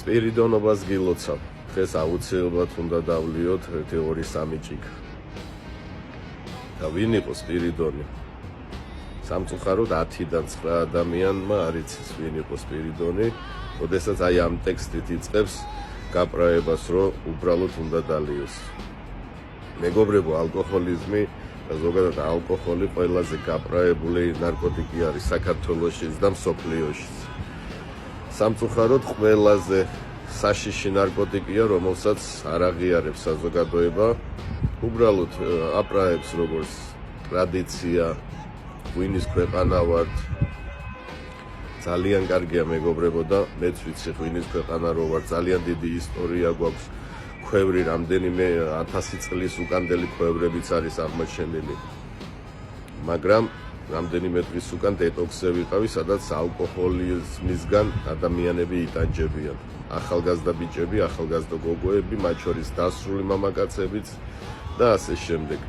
სპირიდონობას გილოცავ. დღეს აუცილებლად უნდა დავლიოთ 1-2-3 ჭიქა. და ვინ იყო სპირიდონი? სამწუხაროდ 10-დან 9 ადამიანმა არ იცის ვინ იყო სპირიდონი, როდესაც აი ამ ტექსტით იწყებს გაპრაებას, რომ უბრალოდ უნდა დალიოს. მეგობრებო, ალკოჰოლიზმი და ზოგადად ალკოჰოლი ყველაზე გაპრაებული ნარკოტიკი არის საქართველოშიც და მსოფლიოშიც. სამწუხაროდ ყველაზე საშიში ნარკოტიკია, რომელსაც არ აღიარებს საზოგადოება, უბრალოდ აპრაებს როგორც ტრადიცია, ღვინის ქვეყანა ვართ. ძალიან კარგია მეგობრებო და მეც ვიცი ღვინის ქვეყანა რო ვარ, ძალიან დიდი ისტორია გვაქვს. ქვევრი რამდენიმე 1000 წლის უკანდელი ქვევრებიც არის აღმოჩენილი. მაგრამ რამდენიმე დღის უკან დეტოქსზე ვიყავი, სადაც ალკოჰოლიზმისგან ადამიანები იტანჯებიან. ახალგაზრდა ბიჭები, ახალგაზრდა გოგოები, მათ შორის დასრული მამაკაცებიც და ასე შემდეგ.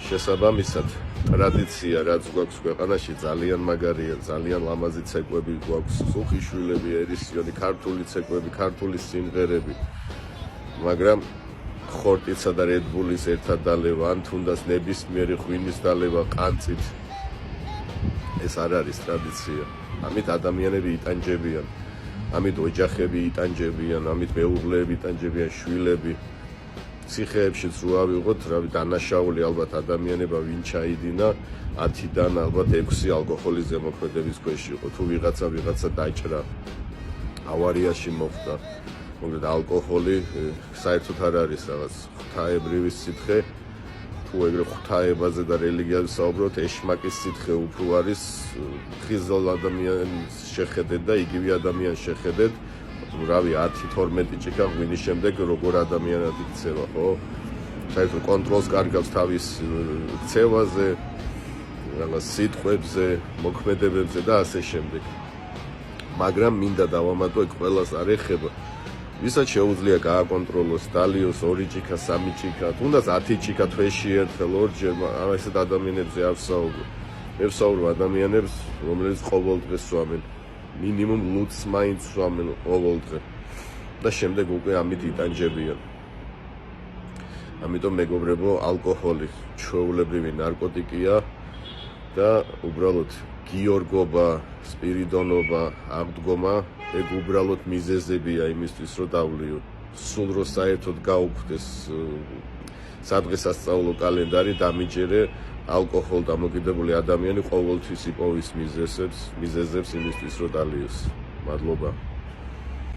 შესაბამისად, ტრადიცია რაც გვაქვს ქვეყანაში ძალიან მაგარია, ძალიან ლამაზი ცეკვები გვაქვს, სუხიშვილები, ერისიონი, ქართული ცეკვები, ქართული სიმღერები. მაგრამ ხორტიცა და რედბულის ერთად დალევა, ან თუნდაც ნებისმიერი ღვინის დალევა ყანწით, ეს არ არის ტრადიცია. ამით ადამიანები იტანჯებიან, ამით ოჯახები იტანჯებიან, ამით მეუღლეები იტანჯებიან, შვილები. ციხეებშიც რო ავიღოთ, რავი, დანაშაული ალბათ ადამიანება ვინ ჩაიდინა 10-დან ალბათ 6 ალკოჰოლის ზემოქმედების ქვეშ იყო. თუ ვიღაცა დაჭრა, ავარიაში მოხდა. მოკლედ ალკოჰოლი საერთოდ არ არის რაღაც ღვთაებრივი სითხე. თუ ეგრე ღვთაებაზე და რელიგიაზე საუბრობთ, ეშმაკის სითხე უფრო არის ხიზელ ადამიანს შეხედეთ და იგივე ადამიანს შეხედეთ. რავი 10-12 ჭიქა ღვინის შემდეგ როგორ ადამიანად იქცევა, ხო? საერთოდ კონტროლს კარგავს თავის ქცევაზე, რაღაც სიტყვებზე, მოქმედებებზე და ასე შემდეგ. მაგრამ მინდა დავამატო, ეგ ყველას არ ეხება. ვისაც შეუძლია გააკონტროლოს, დალიოს 2 ჭიქა, 3 ჭიქა, თუნდაც 10 ჭიქა თვეში ერთხელ, ორჯერ, ესეთ ადამიანებზე არ ვსაუბრობ. მე ვსაუბრობ ადამიანებს, რომლებიც ყოველდღე სვამენ. მინიმუმ ლუდს მაინც სვამენ ყოველდღე და შემდეგ უკვე ამით იტანჯებიან. ამიტომ მეგობრებო, ალკოჰოლი ჩვეულებრივი ნარკოტიკია და უბრალოდ გიორგობა, სპირიდონობა, აღდგომა, ეგ უბრალოდ მიზეზებია იმისთვის, რომ დავლიო. სულ რო საერთოდ გაუქმდეს სადღესასწაულო კალენდარი, დამიჯერე ალკოჰოლ დამოკიდებული ადამიანი ყოველთვის იპოვის მიზეზებს იმისთვის, რომ დალიოს. მადლობა.